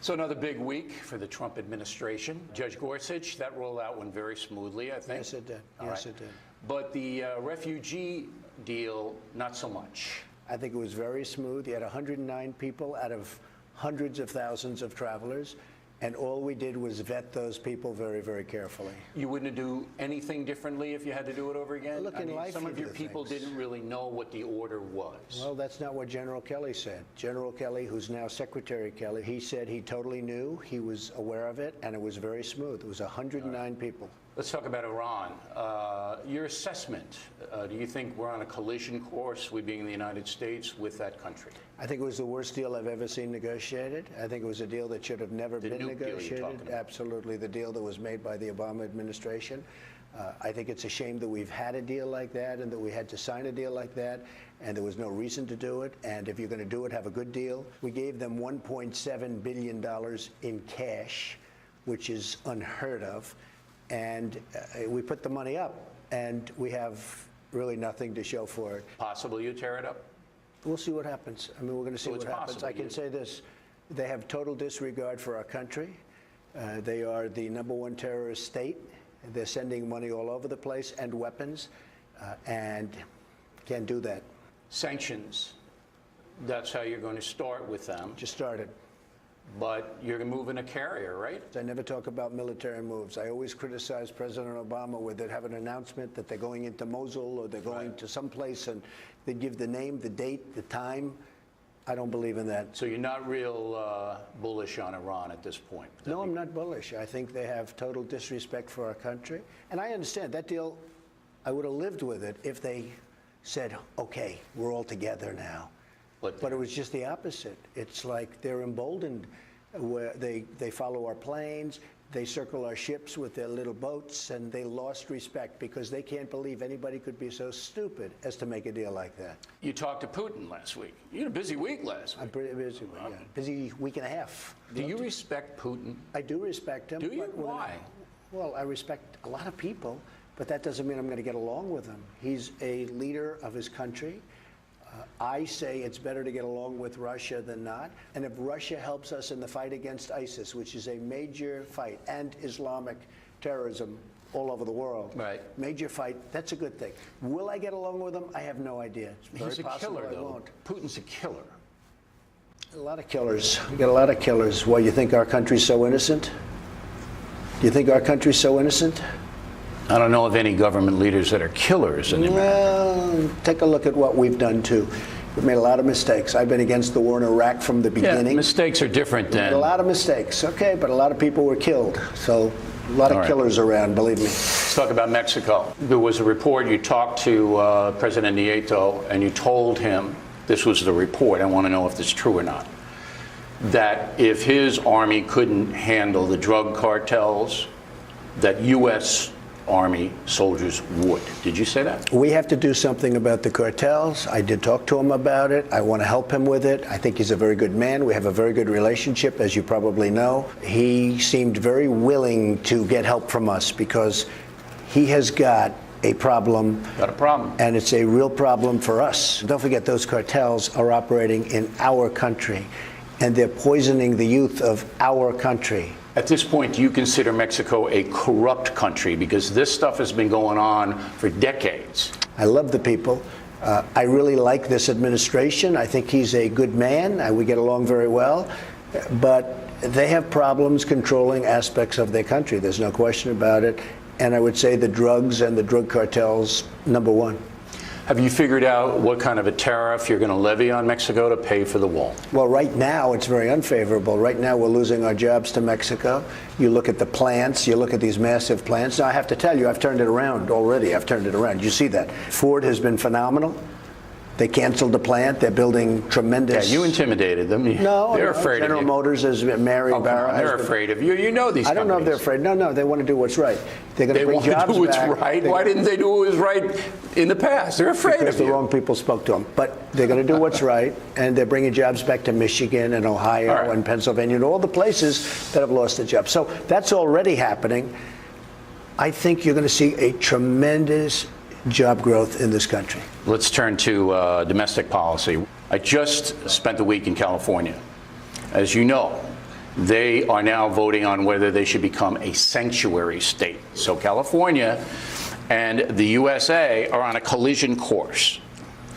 So another big week for the Trump administration. Judge Gorsuch, that rollout went very smoothly, I think. Yes, it did. It did. But the refugee deal, not so much. I think it was very smooth. You had 109 people out of hundreds of thousands of travelers, and all we did was vet those people very, very carefully. You wouldn't do anything differently if you had to do it over again? Look, in life, some of you your do people things. didn't really know what the order was. Well, that's not what General Kelly said. General Kelly, who's now Secretary Kelly, he said he totally knew, he was aware of it, and it was very smooth. It was 109 people. Let's talk about Iran. Your assessment, do you think we're on a collision course, we being the United States, with that country? I think it was the worst deal I've ever seen negotiated. I think it was a deal that should have never been negotiated. Absolutely, the deal that was made by the Obama administration. I think it's a shame that we've had a deal like that and that we had to sign a deal like that, and there was no reason to do it. And if you're going to do it, have a good deal. We gave them $1.7 billion in cash, which is unheard of. And we put the money up, and we have really nothing to show for it. Possible you tear it up? We'll see what happens. I mean, we're going to see what happens. I can say this. They have total disregard for our country. They are the #1 terrorist state. They're sending money all over the place and weapons, and can't do that. Sanctions, that's how you're going to start with them. Just started. But you're moving a carrier, right? I never talk about military moves. I always criticize President Obama where they'd have an announcement that they're going into Mosul or they're going to some place, and they'd give the name, the date, the time. I don't believe in that. So you're not real bullish on Iran at this point? No, I'm not bullish. I think they have total disrespect for our country. And I understand that deal, I would have lived with it if they said, okay, we're all together now. But it was just the opposite. It's like they're emboldened, where they follow our planes, they circle our ships with their little boats, and they lost respect because they can't believe anybody could be so stupid as to make a deal like that. You talked to Putin last week. You had a busy week last week. I'm pretty busy, yeah. Busy week and a half. Do you respect Putin? I do respect him. Do you? Why? Well, I respect a lot of people, but that doesn't mean I'm going to get along with him. He's a leader of his country. I say it's better to get along with Russia than not. And if Russia helps us in the fight against ISIS, which is a major fight, and Islamic terrorism all over the world, major fight, that's a good thing. Will I get along with him? I have no idea. It's very He's a killer, though. Putin's a killer. A lot of killers. We got a lot of killers. Why, you think our country's so innocent? Do you think our country's so innocent? I don't know of any government leaders that are killers in America. Well, take a look at what we've done too. We've made a lot of mistakes. I've been against the war in Iraq from the beginning. Yeah, mistakes are different than... A lot of mistakes, okay, but a lot of people were killed. So a lot of killers around, believe me. Let's talk about Mexico. There was a report, you talked to President Nieto, and you told him, this was the report, I want to know if this is true or not, that if his army couldn't handle the drug cartels, that U.S. Army soldiers would. Did you say that? We have to do something about the cartels. I did talk to him about it. I want to help him with it. I think he's a very good man. We have a very good relationship, as you probably know. He seemed very willing to get help from us because he has got a problem. Got a problem. And it's a real problem for us. Don't forget, those cartels are operating in our country, and they're poisoning the youth of our country. At this point, do you consider Mexico a corrupt country? Because this stuff has been going on for decades. I love the people. I really like this administration. I think he's a good man. We get along very well. But they have problems controlling aspects of their country. There's no question about it. And I would say the drugs and the drug cartels, #1. Have you figured out what kind of a tariff you're going to levy on Mexico to pay for the wall? Well, right now, it's very unfavorable. Right now, we're losing our jobs to Mexico. You look at the plants, you look at these massive plants. Now, I have to tell you, I've turned it around already. I've turned it around. You see that. Ford has been phenomenal. They canceled the plant. They're building tremendous. Yeah, you intimidated them. No, they're afraid General of you. Motors is Mary Barra. They're afraid of you. You know these companies. I don't know if they're afraid. No, they want to do what's right. They're going to bring jobs back. They want to do what's right? Why didn't they do what was right in the past? They're afraid of you. Because the wrong people spoke to them. But they're going to do what's right, and they're bringing jobs back to Michigan and Ohio and Pennsylvania and all the places that have lost their jobs. So that's already happening. I think you're going to see a tremendous job growth in this country. Let's turn to domestic policy. I just spent the week in California, as you know, they are now voting on whether they should become a sanctuary state. So California and the USA are on a collision course.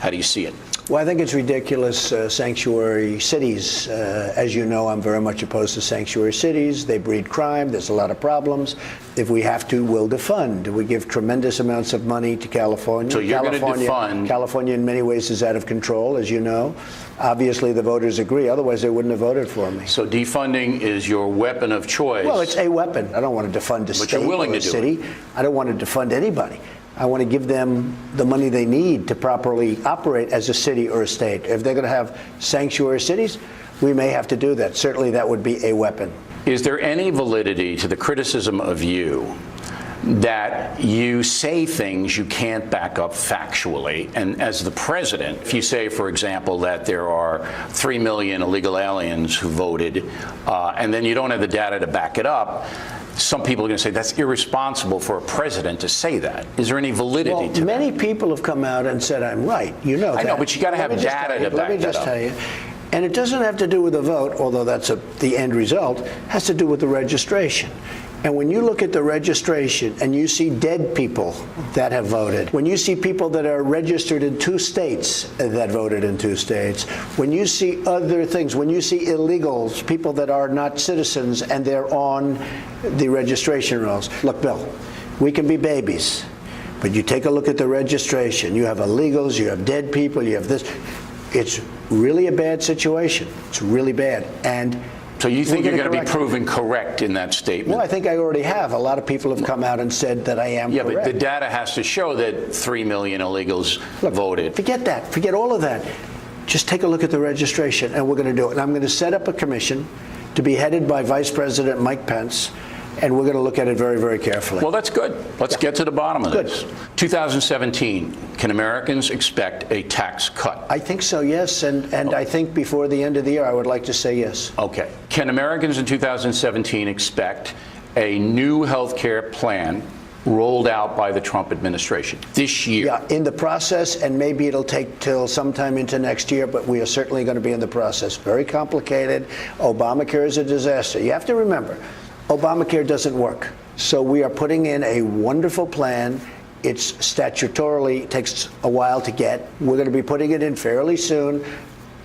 How do you see it? Well, I think it's ridiculous, sanctuary cities. As you know, I'm very much opposed to sanctuary cities. They breed crime. There's a lot of problems. If we have to, we'll defund. We give tremendous amounts of money to California. So you're going to defund. California, in many ways, is out of control, as you know. Obviously, the voters agree. Otherwise, they wouldn't have voted for me. So defunding is your weapon of choice. Well, it's a weapon. I don't want to defund a state or a city. I don't want to defund anybody. I want to give them the money they need to properly operate as a city or a state. If they're going to have sanctuary cities, we may have to do that. Certainly, that would be a weapon. Is there any validity to the criticism of you that you say things you can't back up factually? And as the president, if you say, for example, that there are 3 million illegal aliens who voted, and then you don't have the data to back it up, some people are going to say that's irresponsible for a president to say that. Is there any validity to that? Many people have come out and said I'm right. You know that. I know, but you got to have data to back that up. Let me just tell you. And it doesn't have to do with the vote, although that's the end result. It has to do with the registration. And when you look at the registration and you see dead people that have voted, when you see people that are registered in 2 states that voted in 2 states, when you see other things, when you see illegals, people that are not citizens and they're on the registration rolls. Look, Bill, we can be babies, but you take a look at the registration. You have illegals, you have dead people, you have this. It's really a bad situation. It's really bad. And so you think you're going to be proven correct in that statement? Well, I think I already have. A lot of people have come out and said that I am correct. Yeah, but the data has to show that 3 million illegals voted. Forget that. Forget all of that. Just take a look at the registration, and we're going to do it. And I'm going to set up a commission to be headed by Vice President Mike Pence, and we're going to look at it very, very carefully. Well, that's good. Let's get to the bottom of this. 2017, can Americans expect a tax cut? I think so, yes. And I think before the end of the year, I would like to say yes. Okay. Can Americans in 2017 expect a new health care plan rolled out by the Trump administration this year? Yeah, in the process, and maybe it'll take till sometime into next year, but we are certainly going to be in the process. Very complicated. Obamacare is a disaster. You have to remember, Obamacare doesn't work. So we are putting in a wonderful plan. It's statutorily takes a while to get. We're going to be putting it in fairly soon.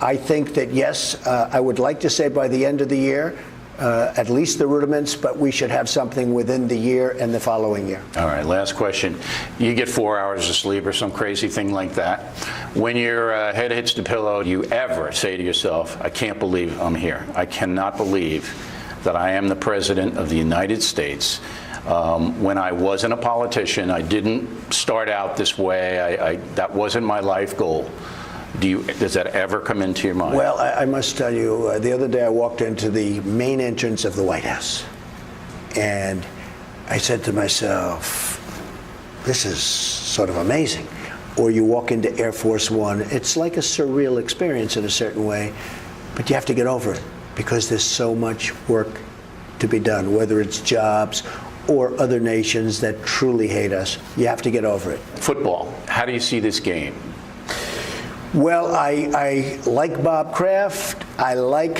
I think that, yes, I would like to say by the end of the year, at least the rudiments, but we should have something within the year and the following year. All right, last question. You get 4 hours of sleep or some crazy thing like that. When your head hits the pillow, do you ever say to yourself, I can't believe I'm here. I cannot believe that I am the president of the United States. When I wasn't a politician, I didn't start out this way. That wasn't my life goal. Does that ever come into your mind? Well, I must tell you, the other day I walked into the main entrance of the White House, and I said to myself, this is sort of amazing. Or you walk into Air Force One, it's like a surreal experience in a certain way, but you have to get over it because there's so much work to be done, whether it's jobs or other nations that truly hate us. You have to get over it. Football, how do you see this game? Well, I like Bob Kraft. I like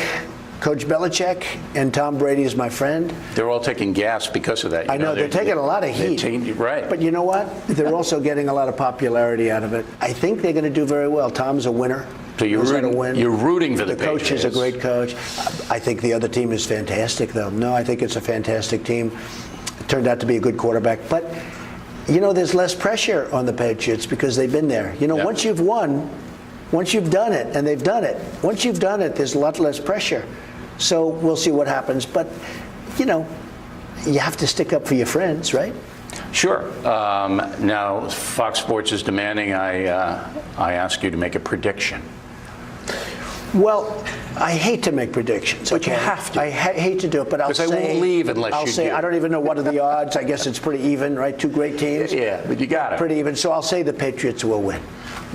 Coach Belichick, and Tom Brady is my friend. They're all taking gas because of that. I know, they're taking a lot of heat. Right. But you know what? They're also getting a lot of popularity out of it. I think they're going to do very well. Tom's a winner. So you're rooting for the Patriots. The coach is a great coach. I think the other team is fantastic, though. No, I think it's a fantastic team. It turned out to be a good quarterback. But, you know, there's less pressure on the Patriots because they've been there. You know, once you've won, once you've done it, and they've done it, once you've done it, there's a lot less pressure. So we'll see what happens. But, you know, you have to stick up for your friends, right? Sure. Now, Fox Sports is demanding I ask you to make a prediction. Well, I hate to make predictions. But you have to. I hate to do it, but I'll say... Because I won't leave unless you do. I don't even know what are the odds. I guess it's pretty even, right? 2 great teams. Yeah, but you got it. Pretty even. So I'll say the Patriots will win.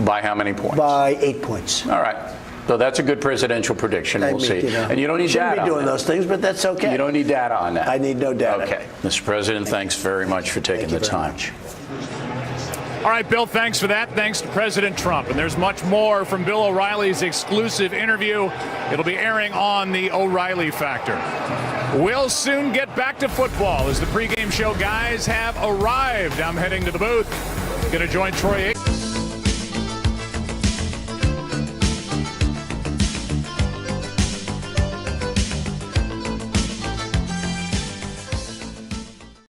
By how many points? By 8 points. All right. So that's a good presidential prediction. We'll see. You know, and you don't need data on that. Shouldn't be doing those things, but that's okay. You don't need data on that. I need no data. Okay. Mr. President, thanks very much for taking the time. All right, Bill, thanks for that. Thanks to President Trump. And there's much more from Bill O'Reilly's exclusive interview. It'll be airing on the O'Reilly Factor. We'll soon get back to football as the pregame show guys have arrived. I'm heading to the booth. Going to join Troy.